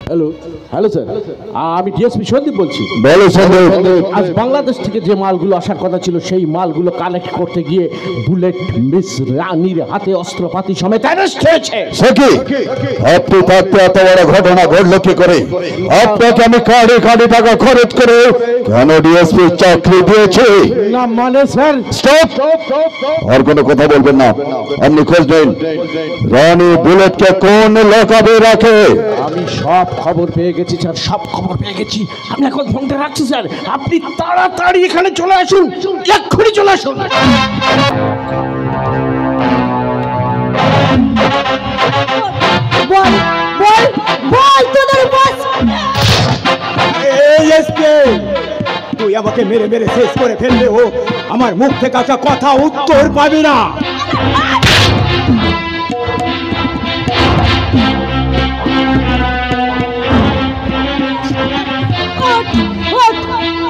Hello hello sir, আমি DSP Sandeep বলছি। বলো সন্দীপ। আজ বাংলাদেশ থেকে যে মালগুলো আসার কথা ছিল সেই মালগুলো কালেক্ট করতে গিয়ে বুলেট মিস রানীর হাতে অস্ত্রপাতি সমেত অ্যারেস্ট হয়েছে। সে কি আপনি থাকতে এত বড় ঘটনা ঘটলো কি করে? আপনাকে আমি কাড়ে কাড়ে টাকা খরচ করে কেন ডিএসপি চাকরি দিয়েছি? না মানে স্যার, স্টপ। আর কোনো কথা বলবেন না। আপনি খোঁজ নিন রানী বুলেটকে কোন লকাবে রাখে। আমি সব খবর পেয়ে গেছি স্যার, সব খবর পেয়ে গেছি। আমি এখন ফোনটা রাখছি স্যার, আপনি তাড়াতাড়ি এখানে চলে আসুন, এক্ষুনি চলে আসুন। বল বল বল তোদের বস। তুই আমাকে মেরে মেরে শেষ করে ফেললে ও আমার মুখ থেকে আসা কথা উত্তর পাবি না।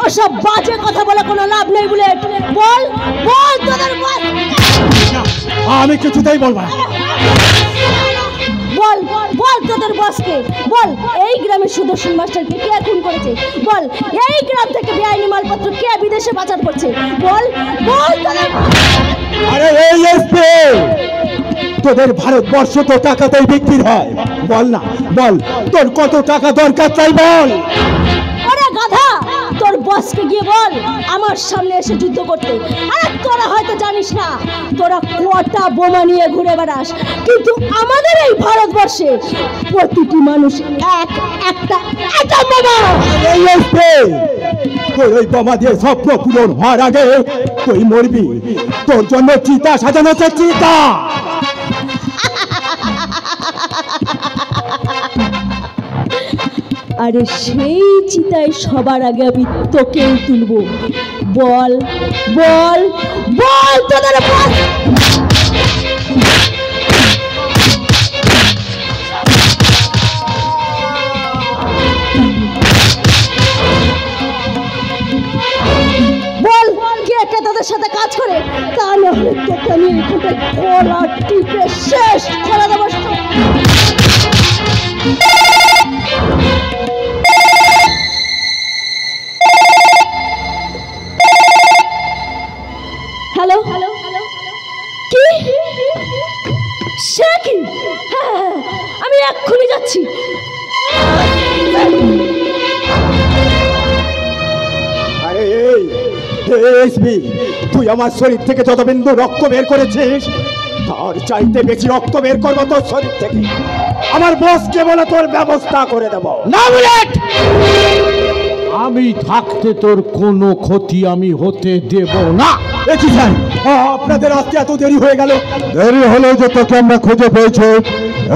ওসব বাজে কথা বলে কোনো লাভ নেই বুলেট। বল বল তোদের বস। আমি কিছুতেই বলবো না। বল বল তোদের বসকে বল, এই গ্রামের সুদর্শন মাস্টারকে কে খুন করেছে? বল এই গ্রাম থেকে বেআইনি মালপত্র কে বিদেশে পাচার করছে? বল বল তোদের। আরে এই এসপি, তোদের ভারতবর্ষ তো টাকাতেই বিক্রি হয়। বল না, বল তোর কত টাকা দরকার চাই বল। আরে গাধা, তোর বসকে গিয়ে বল আমার সামনে এসে যুদ্ধ করতে। আরে তোরা হয়তো জানিস না তোরা কটা বোমা নিয়ে ঘুরে বেড়াস, কিন্তু আমাদের এই ভারতবর্ষে প্রতিটি মানুষ একটা বোমা। এই এসপি, তোর ওই বোমা দিয়ে স্বপ্ন পূরণ হওয়ার আগে তুই মরবি। তোর জন্য চিতা সাজানো হচ্ছে, চিতা। আরে সেই চিতায় সবার আগে আমি তোকেই তুলবো। বল বল বল তোদের বল। বল কে কে তোদের সাথে কাজ করে, তা না হলে তোকে আমি এখানটায় গলা টিপে শেষ করে দেবো। হ্যালো হ্যালো কি সে কি? হ্যাঁ, আমি এক্ষুনি যাচ্ছি। আরে এই এসপি, তুই আমার শরীর থেকে যত বিন্দু রক্ত বের করেছিস তার চাইতে বেশি রক্ত বের করবো তোর শরীর থেকে। আমার বসকে বলে তোর ব্যবস্থা করে দেবো। না বুলেট, আমি থাকতে তোর কোনো ক্ষতি আমি হতে দেব না। দেখি স্যার, আপনাদের আসতে এত দেরি হয়ে গেল। দেরি হলেও যে তোকে আমরা খুঁজে পেয়েছি,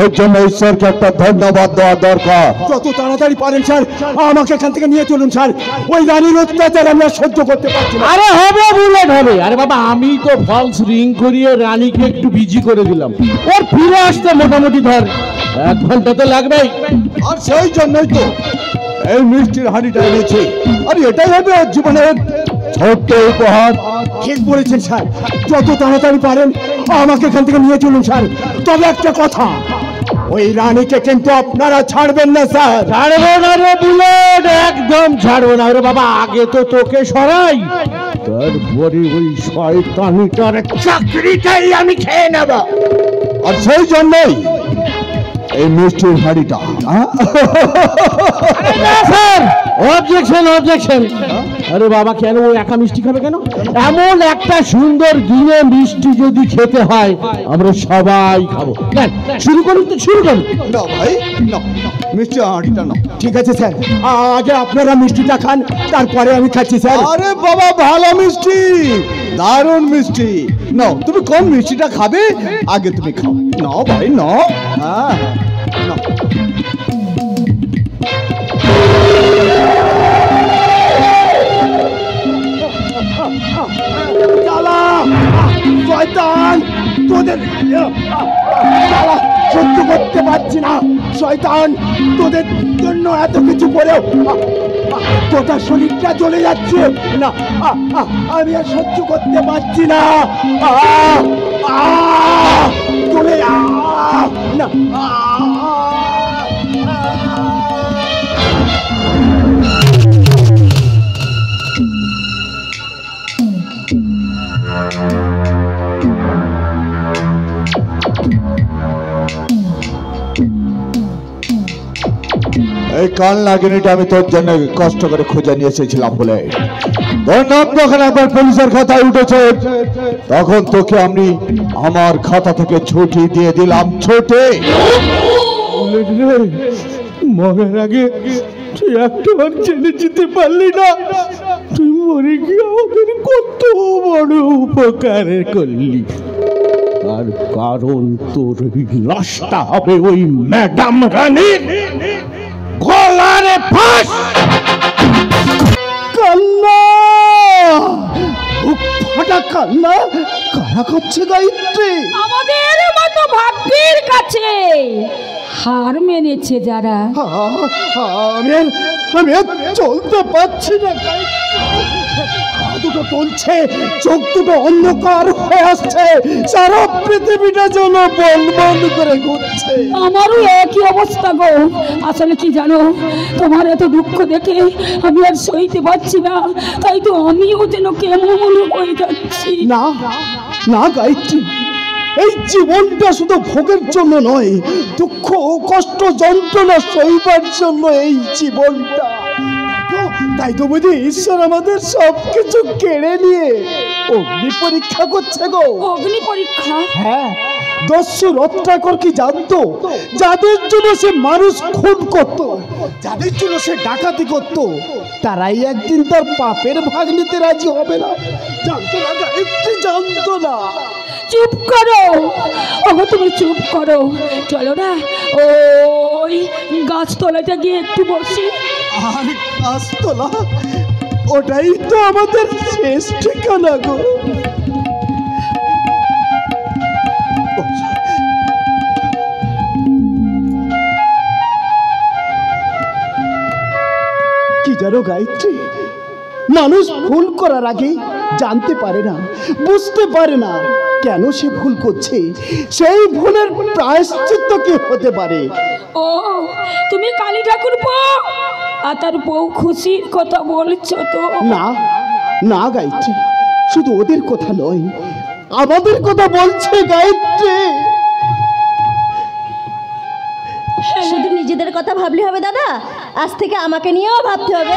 এর জন্য ঈশ্বরকে একটা ধন্যবাদ দেওয়া দরকার। যত তাড়াতাড়ি পারেন স্যার আমাকে এখান থেকে নিয়ে চলুন স্যার। ওই রানীর অত্যাচার আমি আর সহ্য করতে পারছি না। আরে হবে বুলেট হবে। আরে বাবা, আমি তো ফলস রিং করিয়ে রানীকে একটু বিজি করে দিলাম। ওর ফিরে আসতে মোটামুটি ধর 1 ঘন্টা তো লাগবেই। আর সেই জন্যই তো এই মিষ্টির হাঁড়িটা এনেছি। আর এটাই হবে ওর জীবনের ছোট্ট উপহার। ঠিক বলেছেন স্যার, যত তাড়াতাড়ি পারেন আমাকে এখান থেকে নিয়ে চলুন স্যার। তবে একটা কথা, ওই রানীকে কিন্তু আপনারা ছাড়বেন না স্যার। ছাড়বো না রে বুলেট, একদম ছাড়বো না রে বাবা। আগে তো তোকে সরাই, তারপরে ওই শয়তানিটার চাকরিটাই আমি খেয়ে নেব। আর সেই জন্যই এই মিষ্টির হাঁড়িটা। Sir objection objection. আরে বাবা, কেন ও একা মিষ্টি খাবে কেন? এমন একটা সুন্দর দিনে মিষ্টি যদি খেতে হয় আমরা সবাই খাবো। শুরু করুন তো, শুরু করুন। না ভাই, না, মিষ্টি হাঁড়িটা না। ঠিক আছে স্যার, আগে আপনারা মিষ্টিটা খান, তারপরে আমি খাচ্ছি স্যার। আরে বাবা, ভালো মিষ্টি, দারুণ মিষ্টি। নাও, তুমি কোন মিষ্টিটা খাবে আগে তুমি খাও। নাও ভাই, নাও। হ্যাঁ, নাও। শয়তান, তোদের সহ্য করতে পারছি না। শয়তান, তোদের জন্য এত কিছু করেও গোটা শরীরটা চলে যাচ্ছে না। আমি আর সহ্য করতে পারছি না। চলে না। এই কাল নাগিনীটা আমি তোর জন্য কষ্ট করে খুঁজে নিয়ে এসেছিলাম বলে তোর নাম যখন একবার পুলিশের খাতায় উঠেছে তখন তোকে আমি আমার খাতা থেকে ছুটি দিয়ে দিলাম। ছুটি মরার আগে তুই একটাবার জেনে যেতে পারলি না? তুই মরে গিয়ে আমাদের কত বড় উপকার করলি। তার কারণ তোর লাশটা হবে ওই ম্যাডাম রানীর গলারে ফাঁস। কান্না, ফাটা কান্না কারা করছে গায়ত্রী? আমাদের মতো ভাগ্যের কাছে হার মেনেছে যারা। আমি আর চলতে পারছি না, দুটো টলছে, চোখ দুটো অন্ধকার হয়ে আসছে, সারা পৃথিবীটা যেন বন্ধ বন্ধ করে ঘুরছে। আমারও একই অবস্থা গো। আসলে কি জানো, তোমার এত দুঃখ দেখে আমি আর সইতে পারছি না, তাই তো আমিও যেন কেমন হয়ে যাচ্ছি। না না গায়ত্রী, এই জীবনটা শুধু ভোগের জন্য নয়, দুঃখ কষ্ট যন্ত্রণা সইবার জন্য এই জীবনটা। তাই তো বুঝি ঈশ্বর আমাদের সবকিছু কেড়ে নিয়ে অগ্নি পরীক্ষা করছে গো। অগ্নি পরীক্ষা? হ্যাঁ, দস্যু রত্নাকর কি জানতো যাদের জন্য সে মানুষ খুন করত, যাদের জন্য সে ডাকাতি করত, তারাই একদিন তার পাপের ভাগ নিতে রাজি হবে না? জানতো না গায়ত্রী, জানতো না। চুপ করো ওগো, তুমি চুপ করো। চলো না ওই গাছতলাটা গিয়ে একটু বসি। আর গাছতলা, ওটাই তো আমাদের শেষ ঠিকানা গো। কি জানো গায়ত্রী, মানুষ ভুল করার আগে জানতে পারে না, বুঝতে পারে না কেন সে ভুল করছে, সেই ভুলের প্রায়শ্চিত্ত কি হতে পারে। ও তুমি কালী ঠাকুর আর তার বউ খুশির কথা বলছো তো? না না গায়ত্রী, শুধু ওদের কথা নয়, আমাদের কথা বলছে গায়ত্রী। শুধু নিজেদের কথা ভাবলে হবে দাদা, আজ থেকে আমাকে নিয়েও ভাবতে হবে।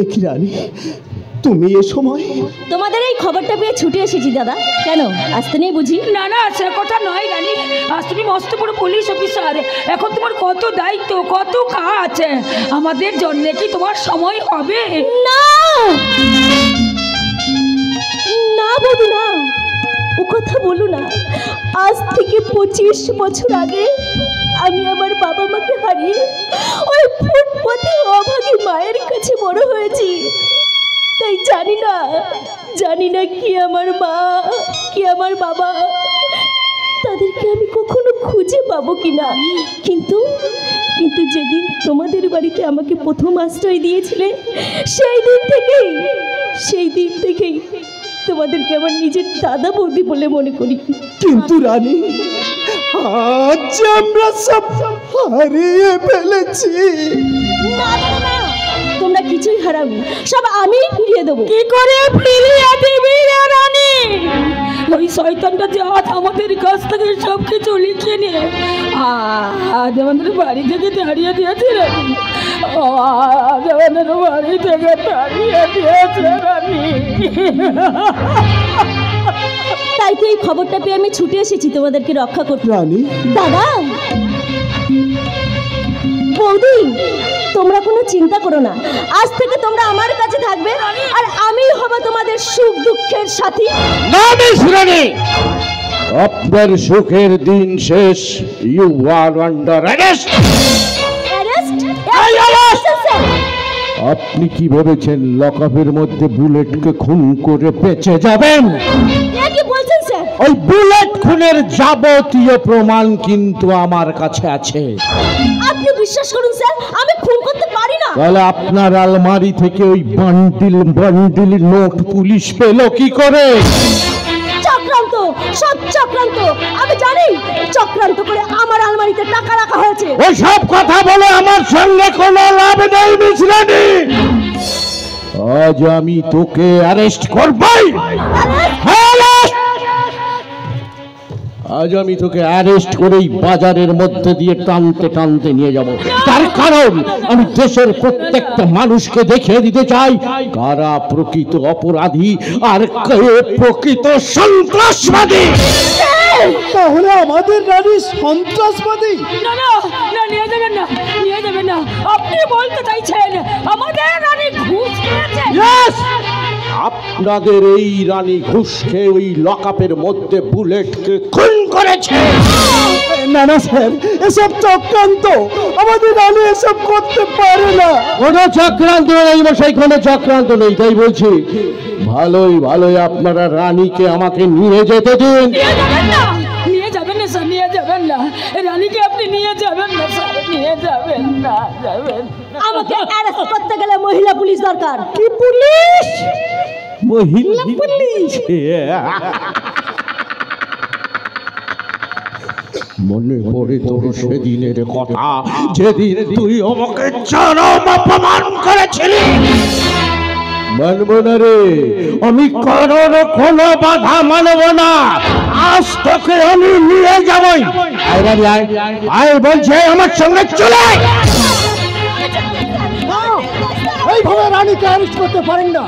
একই রানী, তুমি এ সময়? তোমাদের এই খবরটা পেয়ে ছুটে এসেছি দাদা। কেন আসতে নেই বুঝি? না না, সে কথা নয় রানী, আজ তুমি মস্ত বড় পুলিশ অফিসার, এখন তোমার কত দায়িত্ব, কত কাজ, আমাদের জন্য কি তোমার সময় হবে? না না বধু না, ও কথা বলো না। আজ থেকে 25 বছর আগে আমি আমার বাবা মাকে হারিয়ে ওই ফুটপথে অভাগী মায়ের কাছে বড় হয়েছি। তাই জানি না কি আমার মা কি আমার বাবা, তাদেরকে আমি কখনো খুঁজে পাবো কিনা। কিন্তু যেদিন তোমাদের বাড়িতে আমাকে প্রথম আশ্রয় দিয়েছিলে, সেই দিন থেকেই তোমাদেরকে আমার নিজের দাদা বৌদি বলে মনে করি। কিন্তু রানী, আজ আমরা সব হারিয়ে ফেলেছি। না না না, তোমরা কিছুই হারাওনি, সব আমিই ফিরিয়ে দেবো। কি করে ফিরিয়ে দিবি রে রানী? ওই শয়তানটা যে আজ আমাদের কাছ থেকে সব কিছু লিখিয়ে নিয়ে আজ আমাদের বাড়ি থেকে তাড়িয়ে দিয়েছে রানী। আজ আমাদের বাড়ি থেকে তাড়িয়ে দিয়েছে রানী। তাই তো এই খবরটা পেয়ে আমি ছুটে এসেছি তোমাদেরকে রক্ষা করতে। রানী, দাদা বৌদি, তোমরা কোনো চিন্তা করো না, আজ থেকে তোমরা আমার কাছে থাকবে আর আমি হব তোমাদের সুখ দুঃখের সাথী। না মিস রানী, আপনার সুখের দিন শেষ। You are under arrest. আপনি কি ভেবেছেন লকআপের মধ্যে বুলেটকে খুন করে বেঁচে যাবেন? কি বলছেন স্যার? ওই বুলেট খুনের যাবতীয় প্রমাণ কিন্তু আমার কাছে আছে। আপনি বিশ্বাস করুন স্যার, আমি খুন করতে পারি না। তাহলে আপনার আলমারি থেকে ওই বান্ডিল নোট পুলিশ পেল কি করে? চক্রান্ত, সব চক্রান্ত। আমি জানি চক্রান্ত করে আমার আলমারিতে টাকা রাখা হয়েছে। ওই সব কথা বলে আমার সঙ্গে কোনো লাভ নেই মিস রানী। আজ আমি তোকে অ্যারেস্ট করবই। আজ আমি তোকে অ্যারেস্ট করেই বাজারের মধ্যে দিয়ে টানতে টানতে নিয়ে যাব। তার কারণ আমি দেশের প্রত্যেকটা মানুষকে দেখিয়ে দিতে চাই কারা প্রকৃত অপরাধী আর কে প্রকৃত সন্ত্রাসবাদী। তাহলে আমাদের রানী সন্ত্রাসবাদী? না না না, নিয়ে যাবেন না, নিয়ে যাবেন না। আপনি বলতে চাইছেন আমাদের রানী ঘুষ খেয়েছে? আপনাদের এই রানী ঘুষ খেয়ে ওই লকআপের মধ্যে বুলেটকে খুন করেছে। না না স্যার, এসব চক্রান্ত। আমাদের রানী এসব করতে পারে না। কোনো চক্রান্ত নেই মশাই, কোনো চক্রান্ত নেই। তাই বলছি ভালোই ভালোই আপনারা রানীকে আমাকে নিয়ে যেতে দিন। নিয়ে যাবেন না, নিয়ে যাবেন না স্যার, নিয়ে যাবেন না। রানীকে আপনি নিয়ে যাবেন না স্যার, নিয়ে যাবেন না, যাবেন। আমাকে অ্যারেস্ট করতে গেলে মহিলা পুলিশ দরকার। কি পুলিশ? মহিলা পুলিশ? মনে পড়ে তোর সেদিনের কথা, যেদিন তুই আমাকে চরম অপমান করেছিলি। মানব না রে, আমি কারোর কোনো বাধা মানব না। আজ তোকে আমি নিয়ে যাবই। আয় বলছে আমার সঙ্গে চলে। এইভাবে রানীকে অ্যারেস্ট করতে পারেন না।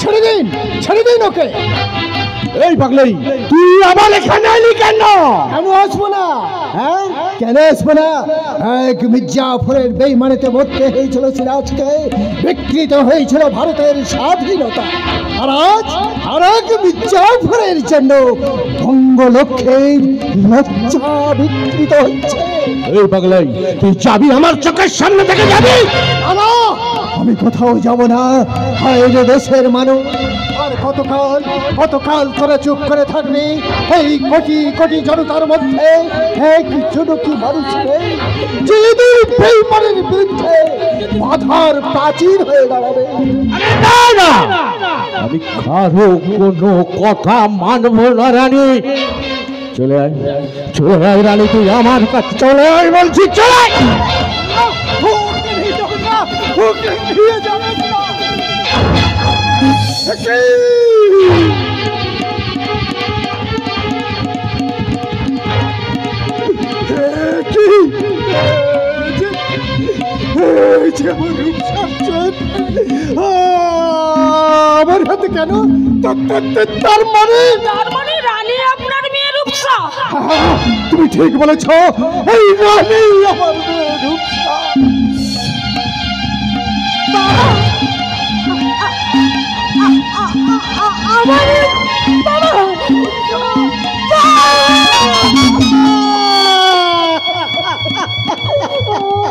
ছেড়ে দিন, ছেড়ে দিন ওকে। এই পাগলাই, তুই আবার এখানে এলি কেন? কেন আসবো না? হ্যাঁ, কেন আসবো না? এক মির্জাফরের বেইমানিতে মরতে হয়েছিল সিরাজকে, বিকৃত হয়েছিল ভারতের স্বাধীনতা। আর আজ আর এক মির্জাফরের জন্য বঙ্গলক্ষ্মীর লজ্জা বিকৃত হচ্ছে। এই পাগলাই, তুই যাবি আমার চোখের সামনে থেকে যাবি? না, আমি কোথাও যাব না। হায় রে দেশের মানুষ, আর কতকাল কতকাল তোরা চুপ করে থাকবি? এই কোটি কোটি জনতার মধ্যে একজনও কি মানুষকে যেদিন বেইমানের বিরুদ্ধে বাধার প্রাচীর হয়ে দাঁড়াবে? না না, আমি কারো কোনো কথা মানব না রানী। চলে আয়, চলে আয় রানী, তুই আমার কাছে চলে আয় বলছি, চলে আয়। আমার হাতে কেন? তার মানে রানী আপনার মেয়ে রূপসা? তুমি ঠিক বলেছ, এই রানী আমার মেয়ে রূপসা।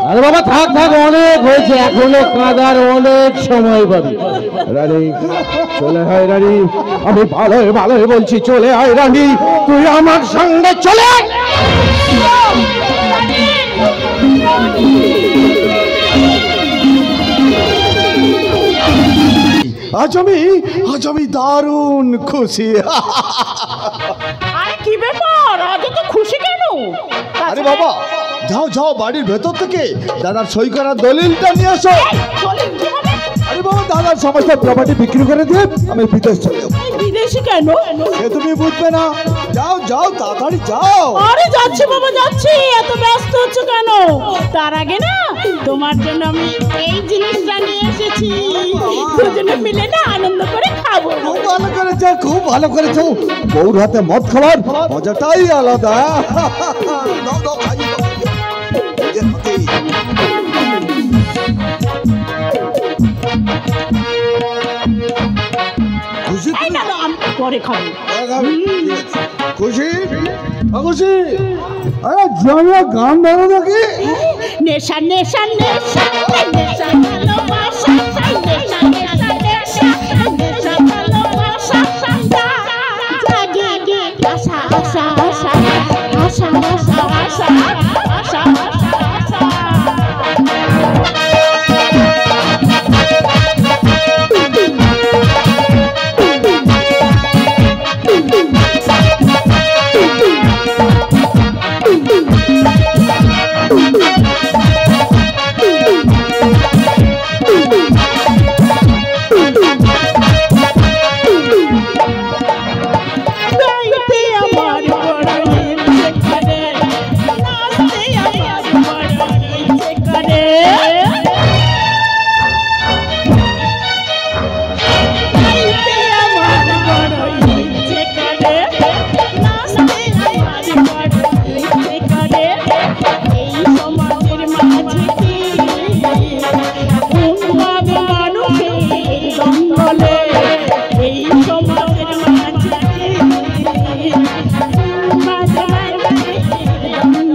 আরে বাবা থাক থাক, অনেক হয়েছে, এখনো কাঁদার অনেক সময় পাবি। রানী চলে আয় রানী, আমি ভালোই ভালোই বলছি, চলে আয় রানী, তুই আমার সঙ্গে চলে আয়। আজ আমি দারুণ খুশি। আরে কি ব্যাপার, আজ তো খুশি কেন? আরে বাবা, যাও যাও, বাড়ির ভেতর থেকে দাদার সই করার দলিলটা নিয়ে আসো। আরে বাবা, দাদার সমস্ত প্রপার্টি বিক্রি করে দিয়ে আমি বিদেশ চলে যাবো। বিদেশি কেন? সে তুমি বুঝবে না। যাও যাও, তাড়াতাড়ি যাও। আরে যাচ্ছি বাবা, যাচ্ছি। এত ব্যস্ত হচ্ছে কেন? তার আগে না তোমার জন্য আমি এই জিনিসটা নিয়ে এসেছি, দুজনে মিলে না আনন্দ করে খাবো। খুব ভালো করেছো, খুব ভালো করেছো। বউর হাতে মদ খাবার মজাটাই আলাদা। দাও দাও, খাইয়ে দাও। নিজের হাতেই। খুশি এই না না, আমি পরে খাবো। খুশি খুশি। আরে জমিয়া গান ধরো নাকি? নেশা নেশা নেশা নেশা ভালোবাসা, নেশা নেশা নেশা নেশা ভালোবাসা, জাগে গে আশা আশা আশা আশা আশা আশা আশা আশা।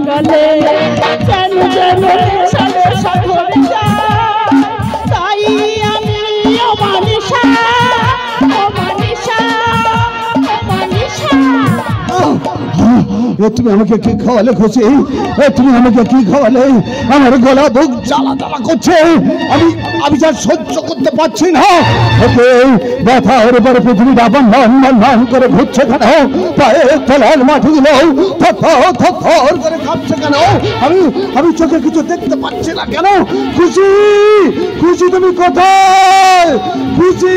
দঙ্গলে কেন যেন সালে সাধরে যায়, তাই আমি অমানিসা অমানিসা অমানিসা। তুমি আমাকে কি খাওয়ালে খুশি? তুমি আমাকে কি খাওয়ালে? আমার গলা বুক জ্বালা জ্বালা করছে, আমি যা সহ্য করতে পারছি না। ওকে ব্যথার উপরে পৃথিবীটা বন্ধন করে ঘুরছে কেন? পায়ে তলার মাটিগুলো থর করে কাঁপছে কেন? আমি চোখে কিছু দেখতে পাচ্ছি না কেন? খুশি খুশি তুমি কোথায়? খুশি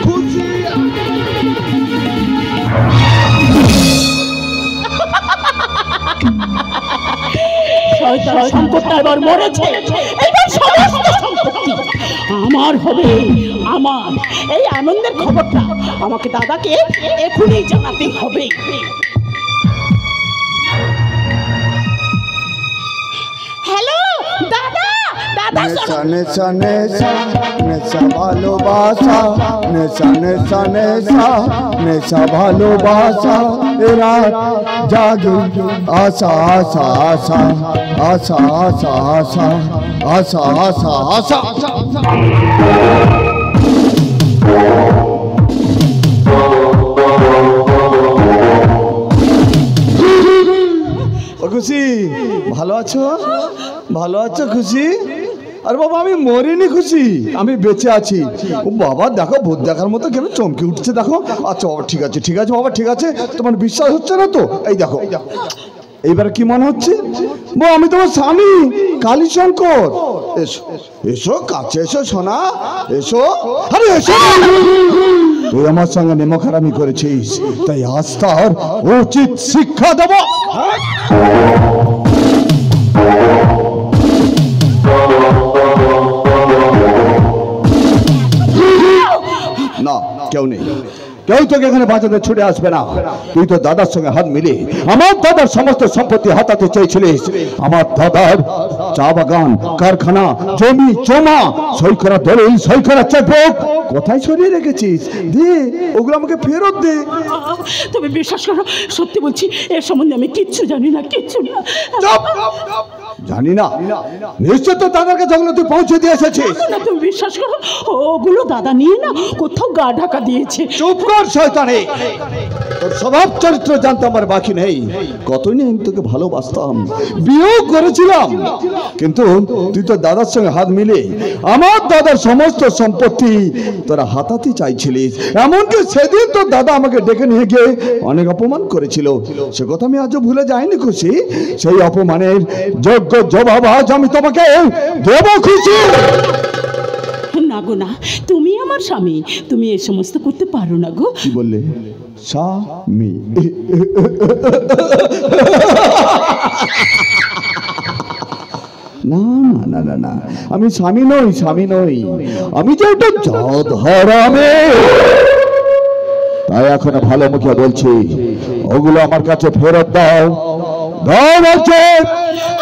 খুশি। সম্পদটা এবার মরেছে, এবার সমস্ত সম্পত্তি আমার হবে। আমার এই আনন্দের খবরটা আমাকে দাদাকে এখনই জানাতে হবে। হ্যালো দাদা, দাদা নেশা নেশা নেশা নেশা ভালোবাসা, নেশা নেশা নেশা নেশা ভালোবাসা, রাত জাগে আশা আশা আশা আশা আশা আশা আশা আশা আশা। খুশি ভালো আছো? ভালো আছো খুশি? আর বাবা আমি মরিনি খুশি, আমি বেঁচে আছি। ও বাবা দেখো ভূত দেখার মতো কেন চমকে উঠছে দেখো। আচ্ছা বাবা ঠিক আছে ঠিক আছে বাবা ঠিক আছে, তোমার বিশ্বাস হচ্ছে না তো? এই দেখো এইবার কি মনে হচ্ছে? আমি তোমার স্বামী কালীশঙ্কর। এসো এসো কাছে এসো সোনা এসো। আরে এসো, তুই আমার সঙ্গে নেমখারামি করেছিস, তাই আজ তার উচিত শিক্ষা দেব। না কেউ নেই, কেউ তোকে এখানে বাঁচাতে ছুটে আসবে না। তুই তো দাদার সঙ্গে হাত মিলে আমার দাদার সমস্ত সম্পত্তি হাতাতে চেয়েছিলিস। আমার দাদার চা বাগান, কারখানা, জমি জমা, সই করা দলিল, সই করা চেকবুক কোথায় সরিয়ে রেখেছিস? দে ওগুলো আমাকে ফেরত দে। তুমি বিশ্বাস করো, সত্যি বলছি, এর সম্বন্ধে আমি কিচ্ছু জানি না, কিচ্ছু না। জানি না? নিশ্চয় তো দাদার কাছে ওগুলো তুই পৌঁছে দিয়ে এসেছিস। না তুমি বিশ্বাস করো, ওগুলো দাদা নিয়ে না কোথাও গা ঢাকা দিয়েছে। চুপ কর শয়তানে, তোর স্বভাব চরিত্র জানতে আমার বাকি নেই। কতই নেই আমি তোকে ভালোবাসতাম, বিয়েও করেছিলাম, কিন্তু তুই তো দাদার সঙ্গে হাত মিলে আমার দাদার সমস্ত সম্পত্তি তোরা হাতাতে চাইছিলিস। এমনকি সেদিন তোর দাদা আমাকে ডেকে নিয়ে গিয়ে অনেক অপমান করেছিল, সে কথা আমি আজও ভুলে যাইনি খুশি। সেই অপমানের যোগ্য জবাব আজ আমি তোমাকে দেব খুশি। না গো না, তুমি আমার স্বামী, তুমি এ সমস্ত করতে পারো না গো। কি বললে? স্বামী? না না না না, আমি স্বামী নই, স্বামী নই, আমি যে একটা ধরামে। তাই এখন ভালো মুখে বলছি, ওগুলো আমার কাছে ফেরত দাও। দাও বলছে।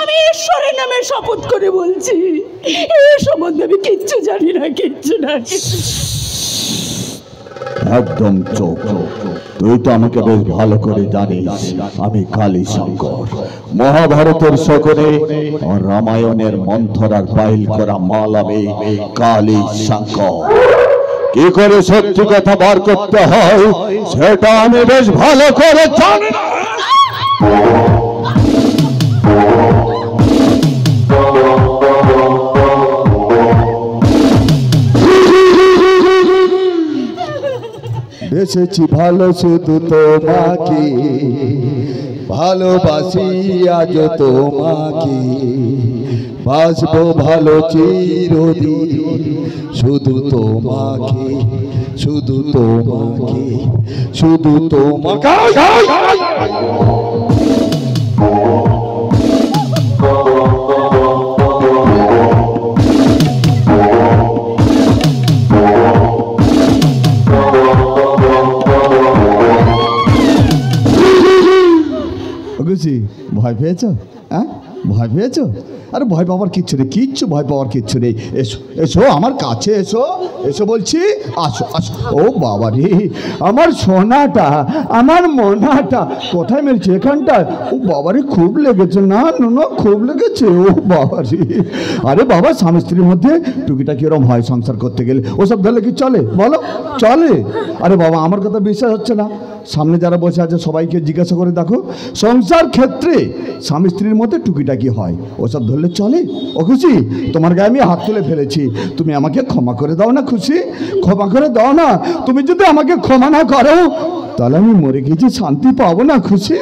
আমি ঈশ্বরের নামে শপথ করে বলছি, এই সম্বন্ধে আমি কিচ্ছু জানি না, কিচ্ছু না। একদম চোখ, তুই তো আমাকে বেশ ভালো করে জানিস আমি কালীশঙ্কর। মহাভারতের শকুনে আর রামায়ণের মন্থরার পাইল করা মাল আমি কালীশঙ্কর। কি করে সত্যি কথা বার করতে হয় সেটা আমি বেশ ভালো করে জানি। বেসেছি ভালো শুধু তোমাকে, ভালোবাসি আজ তোমাকে, বাসবো ভালো চিরদিন শুধু তোমাকে, শুধু তোমাকে, শুধু তোমাকে। ভয় পেয়েছো? হ্যাঁ ভয় পেয়েছো? আরে ভয় পাওয়ার কিচ্ছু নেই, কিচ্ছু ভয় পাওয়ার কিচ্ছু নেই। এসো এসো আমার কাছে এসো, এসো বলছি, আসো আসো। ও বাবা রে, আমার সোনাটা, আমার মনাটা কোথায় মেরেছে? এখানটা। ও বাবা রে, খুব লেগেছে। না না না, খুব লেগেছে। ও বাবা রে, আরে বাবা, স্বামী স্ত্রীর মধ্যে টুকিটা কিরম হয় সংসার করতে গেলে, ওসব ধরলে কি চলে বলো? চলে? আরে বাবা, আমার কথা বিশ্বাস হচ্ছে না? সামনে যারা বসে আছে সবাইকে জিজ্ঞাসা করে দেখো, সংসার ক্ষেত্রে স্বামী স্ত্রীর মধ্যে টুকিটাকি হয়, ওসব ধরলে চলে? ও খুশি, তোমার গায়ে আমি হাত তুলে ফেলেছি, তুমি আমাকে ক্ষমা করে দাও না খুশি? ক্ষমা করে দাও না। তুমি যদি আমাকে ক্ষমা না করো তাহলে আমি মরে গেছি, শান্তি পাবো না খুশি।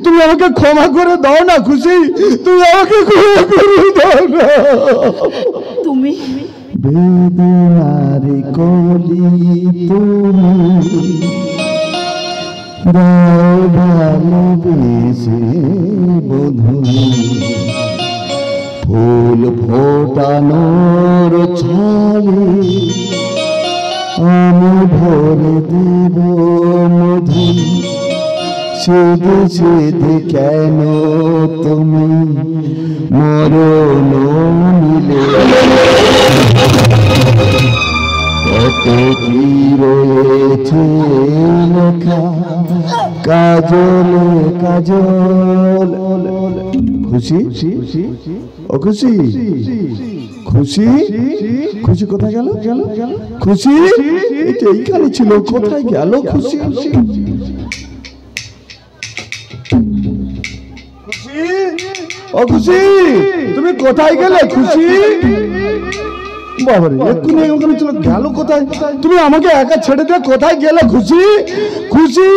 তুমি আমাকে ক্ষমা করে দাও না খুশি, তুমি আমাকে ক্ষমা করে দাও না। তুমি বেদনার কলি তুমি দাও ভালোবেসে বধূ, ফুল ফোটানোর ছলে আমি ভরে দেব মধু। সেদে সেদে কেন তুমি মরণ নিলে, কত কি রয়েছে লেখা কাজল কাজল। খুশি, ও খুশি, খুশি, খুশি কোথায় গেল? খুশি এইখানে ছিল, কোথায় গেল খুশি? ও খুশি, তুমি কোথায় গেলে খুশি? বাবারে, এক্ষুনি ওখানে ছিল, গেল কোথায়? তুমি আমাকে একা ছেড়ে দিয়ে কোথায় গেলে খুশি? খুশি,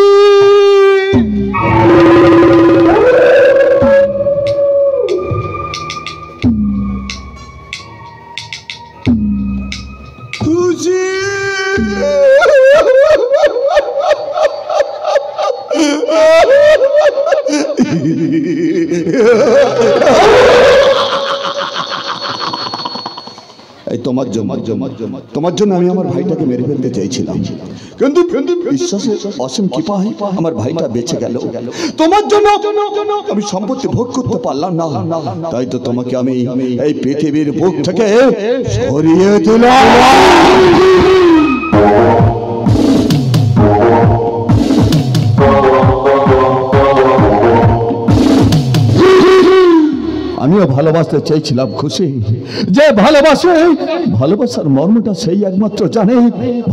খুশি, এই তোমার জন্য আমি আমার ভাইটাকে মেরে ফেলতে চাইছিলাম, কিন্তু বিশ্বাসের অসীম কৃপায় আমার ভাইটা বেঁচে গেল। তোমার জন্য আমি সম্পত্তি ভোগ করতে পারলাম না, তাই তো তোমাকে আমি এই পৃথিবীর বুক থেকে সরিয়ে দিলাম। আমিও ভালোবাসতে চেয়েছিলাম খুশি, যে ভালোবাসে, ভালোবাসার মর্মটা সেই একমাত্র জানে,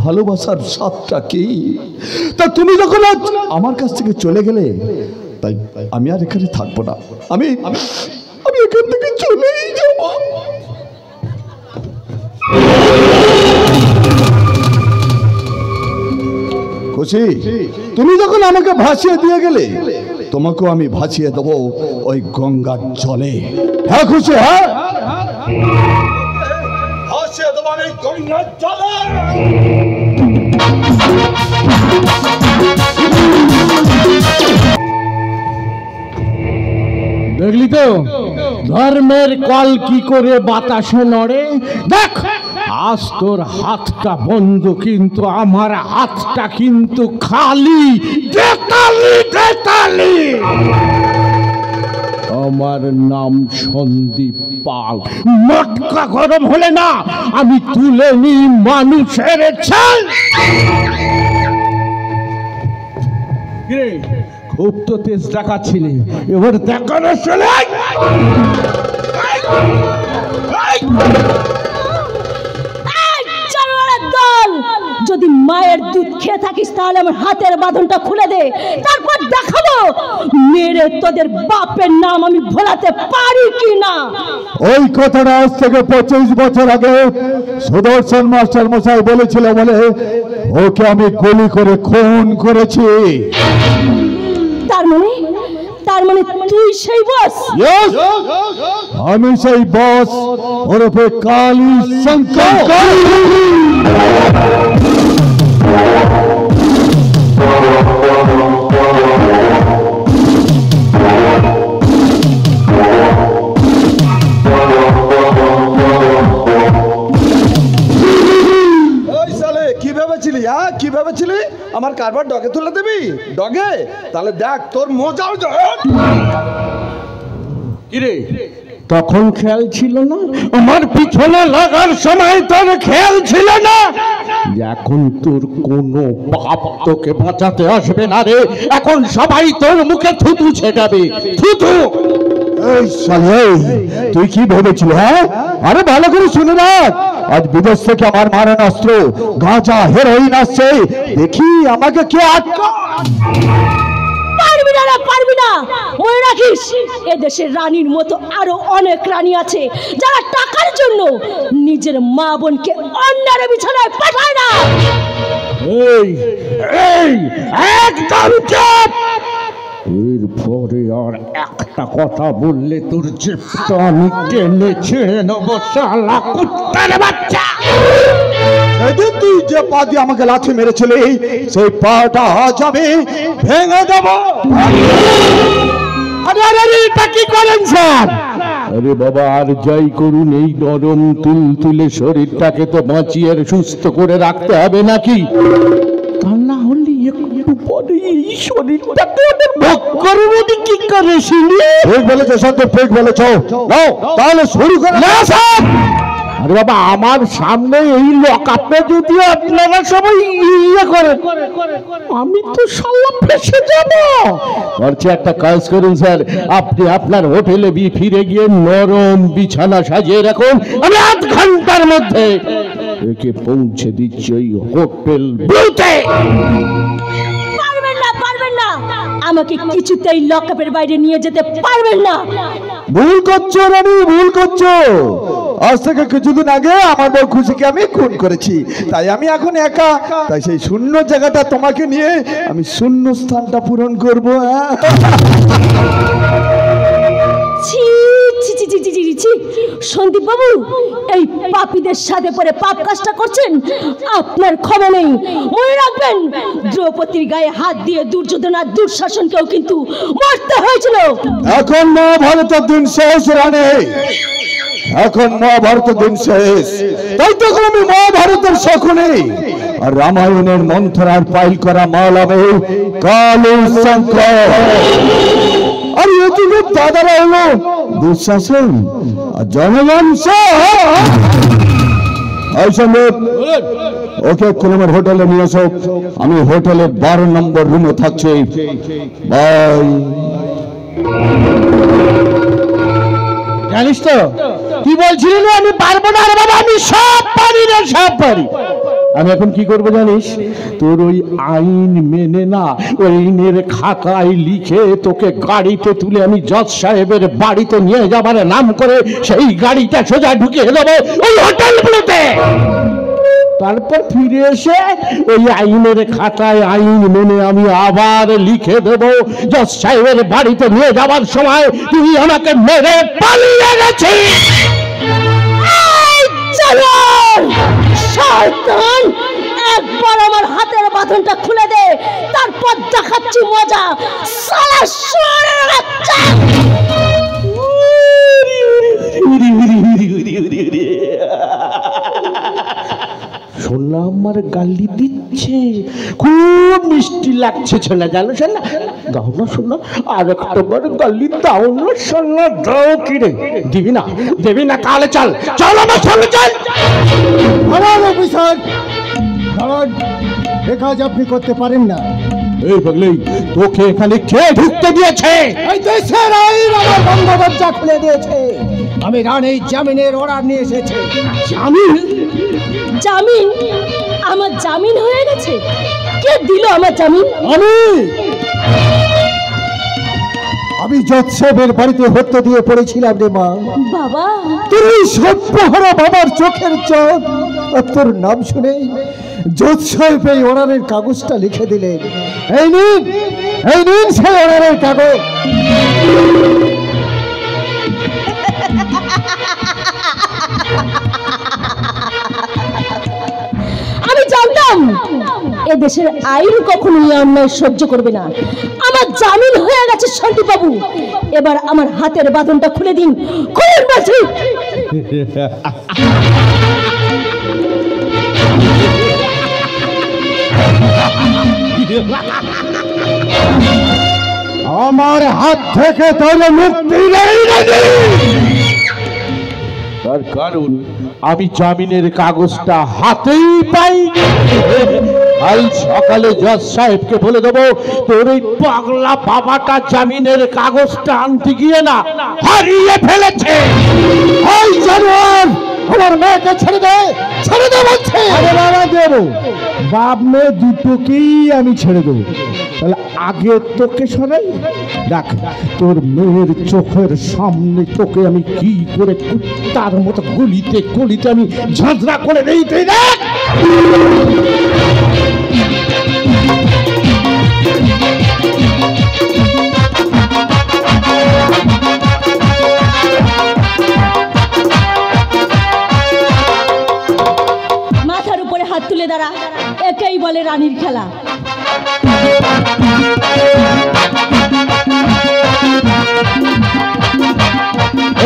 ভালোবাসার স্বাদটা কি। তা তুমি যখন আমার কাছ থেকে চলে গেলে, তাই আমি আর এখানে থাকবো না, আমি এখান থেকে চলেই যাব। খুশি, তুমি যখন আমাকে ভাসিয়ে দিয়ে গেলে, তোমাকেও আমি ভাসিয়ে দেবো ওই গঙ্গার জলে। হ্যাঁ খুশি, হ্যাঁ ভাসিয়ে দেবো আমি গঙ্গার জলে। দেখলি তো ধর্মের কল কি করে বাতাসে নড়ে। দেখ, আজ তোর হাতটা বন্ধ, কিন্তু আমার হাতটা কিন্তু খালি। দেতালি, আমার নাম সন্দীপ পাল। মটকা গরম হলে না আমি তুলে নি মানুষের ছাল। খুব তো তেজ দেখাচ্ছিলি, এবার দেখানো চলে। যদি মায়ের দুধ খেয়ে থাকিস তাহলে আমার হাতের বাঁধনটা খুলে দে, তারপর দেখাবো মেরে তোদের বাপের নাম আমি ভোলাতে পারি কি না। ওই কথাটা আজ থেকে 25 বছর আগে সুদর্শন মাস্টার মশাই বলেছিল বলে ওকে আমি গুলি করে খুন করেছি। তার মানে তুই সেই বস? আমি সেই বস, ওরফে কালী শঙ্কর। কি ভেবেছিলি? কি ভেবেছিলি আমার কারবার ডগে তুলে দিবি? ডগে? তাহলে দেখ তোর মজাও। কিরে, তখন খেয়াল ছিল না? আমার পিছনে লাগার সময় তোর খেয়াল ছিল না? এখন তোর কোনো পাপ তোকে বাঁচাতে আসবে না রে। এখন সবাই তোর মুখে থুতু ছেটাবে, থুতু। এই শালা, তুই কি ভেবেছিলি? হ্যাঁ, আরে ভালো করে শুনে রাখ, আজ বিদেশ থেকে আমার মারণ অস্ত্র গাঁজা হেরোইন আসছে। দেখি আমাকে কে আটকা। পারবি না রে, পারবি না। মনে রাখিস, এদেশের রানীর মতো আরো অনেক রানী আছে যারা টাকার জন্য নিজের মা বোনকে অন্যের বিছানায় পাঠায় না। এই এই একদম চুপ। এরপরে আর একটা কথা বললে তোর জিভটা আমি টেনে ছেড়ে নেবো, শালা কুত্তার বাচ্চা। সেদিন তুই যে পা দিয়ে আমাকে লাথি মেরেছিলি, সেই পাটা আজ আমি ভেঙে দেবো। আরে আরে আরে, এটা কি করেন স্যার? আরে বাবা, আর যাই করুন, এই নরম তুলতুলে শরীরটাকে তো বাঁচিয়ে সুস্থ করে রাখতে হবে নাকি? তা না হলে একটু পরে এই শরীরটাকে ওদের ভোগ করবে কি করে? শুনি ঠিক বলেছ সত্য, ঠিক বলেছ। নাও তাহলে শুরু করো। না স্যার, আরে বাবা, আমার সামনে এই লকআপে যদি আপনারা সবাই ইয়ে করেন, আমি তো শালা ফেসে যাব। বলছি একটা কাজ করুন স্যার, আপনি আপনার হোটেলে ফিরে গিয়ে নরম বিছানা সাজিয়ে রাখুন। আমি আধ ঘন্টার মধ্যে একে পৌঁছে দিচ্ছি ওই হোটেল ব্লুতে। পারবেন না, পারবেন না। আমাকে কিছুতেই লকআপের বাইরে নিয়ে যেতে পারবেন না। ভুল করছো রানী, ভুল করছো। আজ থেকে কিছুদিন আগে আমার বউ খুশিকে আমি খুন করেছি, তাই আমি এখন একা। তাই সেই শূন্য জায়গাটা তোমাকে নিয়ে আমি শূন্য স্থানটা পূরণ করবো। ছি ছি ছি ছি ছি ছি ছি। সন্দীপ বাবু, এই পাপীদের সাথে পরে পাপ কাজটা করছেন, আপনার ক্ষমা নেই। মনে রাখবেন, দ্রৌপদীর গায়ে হাত দিয়ে দুর্যোধন আর দুঃশাসনকেও কিন্তু মরতে হয়েছিল। এখন মহাভারতের দিন শেষ রানী, এখন মহাভারতের দিন শেষ। তাই তো এখন আমি মহাভারতের শকুনি আর রামায়ণের মন্থরার পাইল করা মালামে কালো শঙ্কর। আর এদিকে দাদারা হলো দুঃশাসন আর জনবংশ। এই সঙ্গে ওকে আমার হোটেলে নিয়ে এসো, আমি হোটেলের 12 নম্বর রুমে থাকছি। বাই। জানিস তো কি বলছিলি না? আমি পারবো না রে বাবা, আমি সব পারি না, সব পারি। আমি এখন কি করবো জানিস? তোর ওই আইন মেনে না, ওই আইনের খাতায় লিখে তোকে গাড়িতে তুলে আমি জজ সাহেবের বাড়িতে নিয়ে যাবার নাম করে সেই গাড়িটা সোজা ঢুকিয়ে দেবো ওই হোটেলগুলোতে। তারপর ফিরে এসে ওই আইনের খাতায় আইন মেনে আমি আবার লিখে দেব, জজ সাহেবের বাড়িতে নিয়ে যাওয়ার সময় তুই আমাকে মেরে পালিয়ে গেছিস। শয়তান, একবার আমার হাতের বাঁধনটা খুলে দে, তারপর দেখাচ্ছি মজা। সালা শুয়োরের বাচ্চা। শুনলাম আমার গালি দিচ্ছে, খুব মিষ্টি লাগছে ছেলে, জানো শোনা? দাও না শোনা, আর একটাবার গালি দাও না শোনা, দাও। কি রে, দিবি না? দেবি না? তাহলে চল, চল আমার সঙ্গে চল। আমার অফিসার, কারণ এ কাজ আপনি করতে পারেন না। এই পাগলি, তোকে এখানে কে ঢুকতে দিয়েছে? এই দেশের আইন আমার বন্ধ দরজা খুলে দিয়েছে। আমি রানীর জামিনের অর্ডার নিয়ে এসেছি। জামিন? জামিন? আমার জামিন হয়ে গেছে? কে দিল আমার জামিন? আমি জজ সাহেবের বাড়িতে হত্যা দিয়ে পড়েছিলাম রে মা। বাবা, তুই সভ্যহারা বাবার চোখের চাঁদ। আর তোর নাম শুনে জজ সাহেব এই অর্ডারের কাগজটা লিখে দিলেন। এই নিন, এই নিন সেই অর্ডারের কাগজ। আমি জানতাম এদেশের আইন কখনোই অন্যায় সহ্য করবে না। আমার জামিন হয়ে গেছে সন্দীপ বাবু, এবার আমার হাতের বাঁধনটা খুলে দিন, খুলে বলছি। আমার হাত থেকে তাহলে মুক্তি নেই। তার কারণ আমি জামিনের কাগজটা হাতেই পাই। কাল সকালে জজ সাহেবকে বলে দেবো তোর ওই পাগলা বাবাটা জামিনের কাগজটা আনতে গিয়ে না হারিয়ে ফেলেছে। ওই জানোয়ার আমার মেয়েকে ছেড়ে দে, ছেড়ে দে বলছে। আরে বাবা দেবো, বাপ মেয়ে দুটোকেই আমি ছেড়ে দেবো। তাহলে আগে তোকে সরাই দেখ, তোর মেয়ের চোখের সামনে তোকে আমি কি করে কুত্তার মতো গলিতে গলিতে আমি ঝাঁঝরা করে দেই তুই দেখ। মাথার উপরে হাত তুলে দাঁড়া, একেই বলে রানীর খেলা।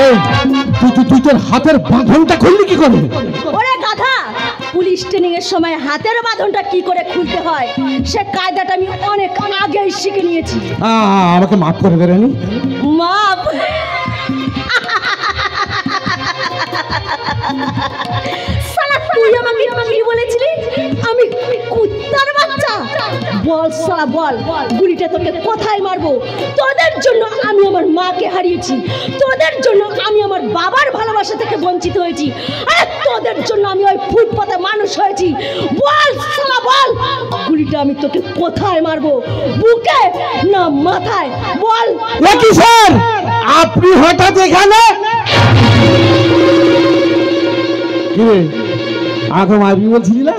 এই তুই তোর হাতের বাঁধনটা খুললি কি করে? ওরে গাধা, পুলিশ ট্রেনিং এর সময় হাতের বাঁধনটা কি করে খুলতে হয় সে কায়দাটা আমি অনেক আগেই শিখে নিয়েছি। আমাকে মাফ করে দে রানী। মাপ? শালা তুই আমাকে কি বলেছিলি? আমি কুত্তার বাচ্চা? বল শালা বল, গুলিটা তোকে কোথায় মারবো? তোদের জন্য আমি আমার মাকে হারিয়েছি, তোদের জন্য আমি আমার বাবার ভালোবাসা থেকে বঞ্চিত হয়েছি, আর তোদের জন্য আমি ওই ফুটপাতে মানুষ হয়েছি। বল শালা বল, গুলিটা আমি তোকে কোথায় মারবো? বুকে না মাথায়? বল। কি স্যার আপনি হঠাৎ এখানে? কি রে আগে মারবি বলছিলি না?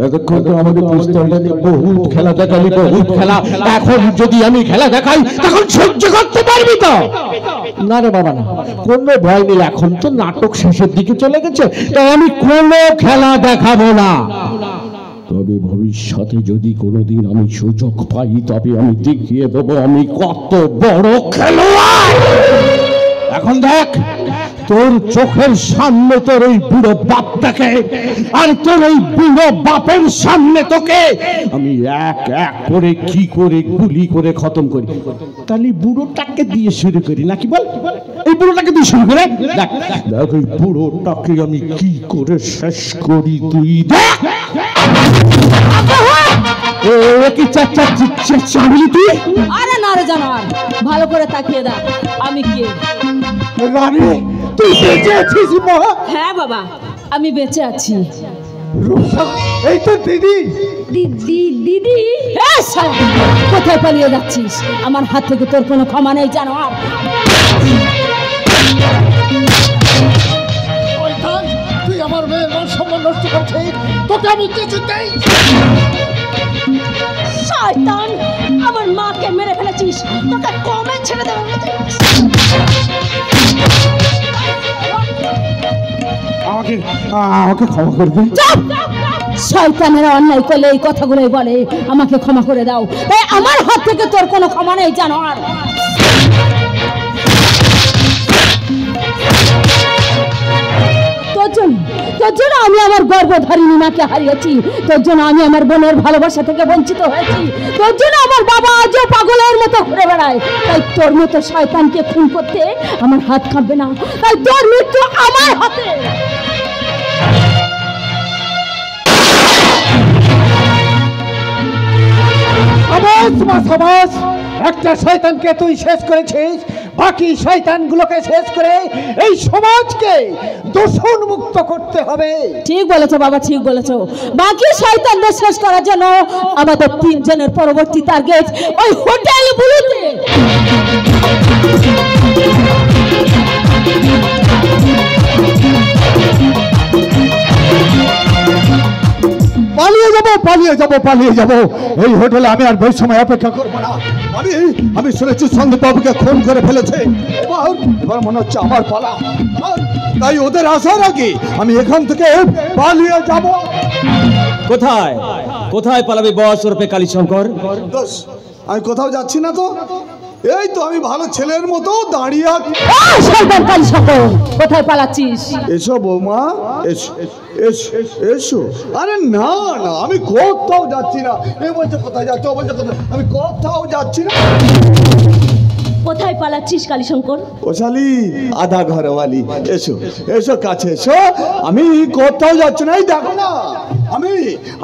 এতক্ষণ তো আমাদের পিস্তলটা নিয়ে বহুত খেলা দেখালি, বহুত খেলা। এখন যদি আমি খেলা দেখাই তখন সহ্য করতে পারবি তো? না রে বাবা না, কোনো ভয় নেই। এখন তো নাটক শেষের দিকে চলে গেছে, তাই আমি কোনো খেলা দেখাবো না। তবে ভবিষ্যতে যদি কোনোদিন আমি সুযোগ পাই তবে আমি দেখিয়ে দেবো আমি কত বড় খেলোয়াড়। এখন দেখ, তোর চোখের সামনে তোর ওই বুড়ো বাপটাকে, আর তোর ওই বুড়ো বাপের সামনে তোকে আমি এক এক করে কি করে গুলি করে খতম করি। তাহলে বুড়োটাকে দিয়ে শুরু করি নাকি বল? এই বুড়োটাকে দিয়ে শুরু করে দেখ, দেখ ওই বুড়োটাকে আমি কি করে শেষ করি তুই দেখ। কি চাবলি তুই? আরে না রে জানোয়ার, ভালো করে তাকিয়ে দেখ আমি কে। রানী তুই বেঁচে আছিস মা? হ্যাঁ বাবা, আমি বেঁচে আছি। রূপসা, এই তো দিদি। দিদি? কোথায় পালিয়ে যাচ্ছিস? আমার হাত থেকে তোর কোনো ক্ষমা নেই জানোয়ার। তুই আমার মেয়ের মান সম্মান নষ্ট করছিস, তোকে আমি কিছুতেই। শয়তান, আমার মাকে মেরে ফেলেছিস, তোকে কমে ছেড়ে দেব। আমাকে ক্ষমা করে দে। শয়তানেরা অন্যায় করলে এই কথাগুলোই বলে আমাকে ক্ষমা করে দাও। তাই আমার হাত থেকে তোর কোনো ক্ষমা নেই জানোয়ার। তোর জন্য আমি আমার গর্ভধারিণী মাকে হারিয়েছি, তোর জন্য আমি আমার বোনের ভালোবাসা থেকে বঞ্চিত হয়েছি, তোর জন্য আমার বাবা আজও পাগলের মতো ঘুরে বেড়ায়। তাই তোর মতো শয়তানকে খুন করতে আমার হাত কাঁপবে না, তাই তোর মৃত্যু আমার হাতে। একটা শয়তানকে তুই শেষ করেছিস, বাকি শয়তানগুলোকে শেষ করে এই সমাজকে দূষণ মুক্ত করতে হবে। ঠিক বলেছো বাবা, ঠিক বলেছো। বাকি শয়তানদের শেষ করার জন্য আমাদের 3 জনের পরবর্তী টার্গেট ওই হোটেল বুলুতে। পালিয়ে যাব। এই হোটেলে আমি আর বেশ সময় অপেক্ষা করবো না। আমি শুনেছি সন্দীপ বাবুকে খুন করে ফেলেছে, এবার মনে হচ্ছে আমার পালা। তাই ওদের আসার আগে আমি এখান থেকে পালিয়ে যাব। কোথায় পালাবি বস ওরফে কালীশঙ্কর? আমি কোথাও যাচ্ছি না তো। এই তো আমি ভালো ছেলের মতো দাঁড়িয়ে আছি। শয়তান কালী সকল, কোথায় পালাচ্ছিস? এসো বৌমা, এসো এসো এসো। আরে না না, আমি কোথাও যাচ্ছি না। এ বলছে কোথায় যাচ্ছ, ও বলছে কোথায়, আমি কোথাও যাচ্ছি না। কোথায় পালাচ্ছিস কালীশঙ্কর? ও শালি আধা ঘরওয়ালি, এসো এসো কাছে এসো। আমি কোথাও যাচ্ছি না, এই দেখো না,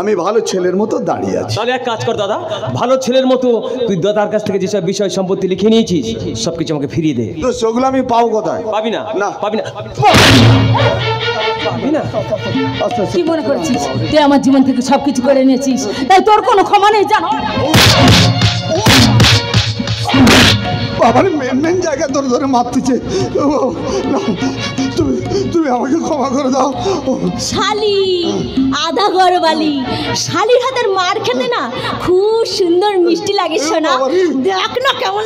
আমি ভালো ছেলের মতো দাঁড়িয়ে আছি। তাহলে এক কাজ কর দাদা, ভালো ছেলের মতো তুই দাদার কাছ থেকে যেসব বিষয় সম্পত্তি লিখে নিয়েছিস সবকিছু আমাকে ফিরিয়ে দে। তো সেগুলো আমি পাবো কোথায়? পাবি না, না পাবি না, পাবি না। কি মনে করছিস তুই আমার জীবন থেকে সবকিছু করে নিয়েছিস, তাই তোর কোনো ক্ষমা নেই জানো? বাবার মেন জায়গা ধরে ধরে মারতেছে। তুমি আমাকে ক্ষমা করে দাও। শালি আধা ঘরবালি, শালির হাতের মার খেতে না খুব সুন্দর মিষ্টি লাগে শোনা। দেখ না কেমন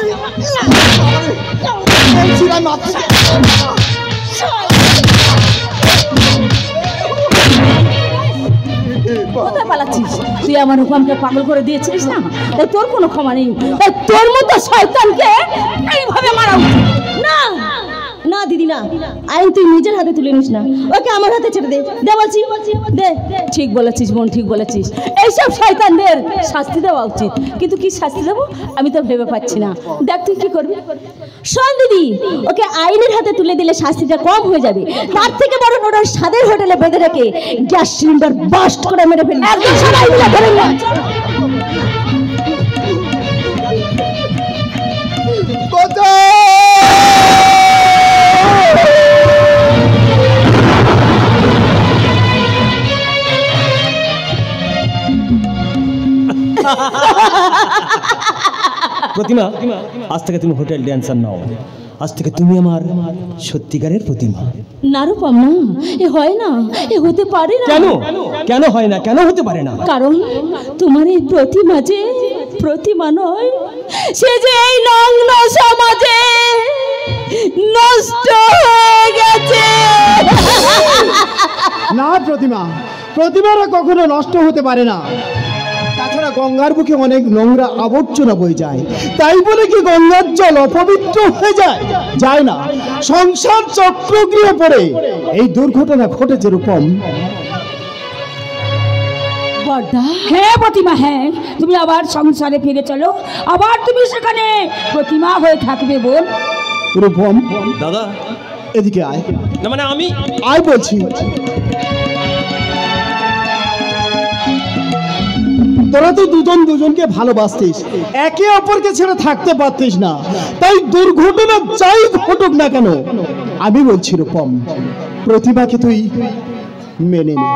কোথায় পালাচ্ছিস? তুই আমার রূপমকে পাগল করে দিয়েছিস না, তাই তোর কোনো ক্ষমা নেই। তাই তোর মতো শয়তানকে এইভাবে মারা উচিত না। না দিদি না, আইন তুই নিজের হাতে তুলে নিস না, ওকে আমার হাতে ছেড়ে দে। দে বলছি, দে। ঠিক বলেছিস বোন, ঠিক বলেছিস। এইসব শয়তানদের শাস্তি দেওয়া উচিত, কিন্তু কি শাস্তি দেবো আমি তো ভেবে পাচ্ছি না। দেখ তুই কি করবি। শোন দিদি, ওকে আইনের হাতে তুলে দিলে শাস্তিটা কম হয়ে যাবে, তার থেকে বড় ওটার স্বাদের হোটেলে বেঁধে রেখে গ্যাস সিলিন্ডার বাস্ট করে মেরে ফেলি। একদম সবাই মিলে ধরে না। প্রতিমা, আজ থেকে তুমি হোটেল ড্যান্সার নাও, আজ থেকে তুমি আমার সত্যিকারের প্রতিমা। না রূপম না, এ হয় না, এ হতে পারে না। কেন কেন হয় না, কেন হতে পারে না? কারণ তোমার এই প্রতিমা যে প্রতিমা নয়, সে যে এই নগ্ন সমাজে নষ্ট হয়ে গেছে। না প্রতিমারা কখনো নষ্ট হতে পারে না। তাছাড়া গঙ্গার বুকে অনেক নোংরা আবর্জনা বয়ে যায়, তাই বলে কি গঙ্গার জল অপবিত্র হয়ে যায়? যায় না। সংসার চক্রগৃহে পড়ে এই দুর্ঘটনা ঘটেছে রূপম। বর্দা, হ্যাঁ প্রতিমা, হ্যাঁ তুমি আবার সংসারে ফিরে চলো, আবার তুমি সেখানে প্রতিমা হয়ে থাকবে বোন। রূপম দাদা এদিকে আয়। না মানে আমি আয় বলছি। তোরা তো দুজনকে ভালোবাসতিস, একে অপরকে ছেড়ে থাকতে পারতিস না, তাই দুর্ঘটনা যাই ঘটুক না কেন আমি বলছি রূপম, প্রতিভাকে তুই মেনে নে।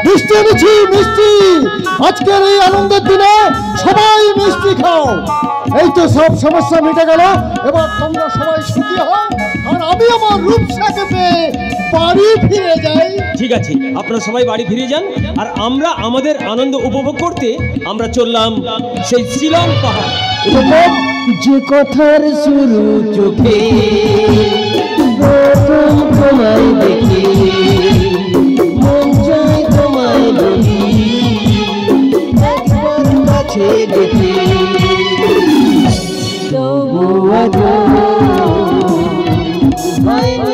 মিষ্টি এনেছি, মিষ্টি। আজকের এই আনন্দের দিনে সবাই মিষ্টি খাও। এই তো সব সমস্যা মিটে গেল, এবার তোমরা সবাই সুখী হও, আর আমি আমার রূপসাকে পেয়ে বাড়ি ফিরে যাই। ঠিক আছে, আপনারা সবাই বাড়ি ফিরে যান, আর আমরা আমাদের আনন্দ উপভোগ করতে আমরা চললাম সেই শিলং পাহাড়। যে কথার শুরু চোখে প্রথম তোমায় দেখে, মন চায় তোমায় বলি একবার কাছে দেখে, তবু আজ হয়নি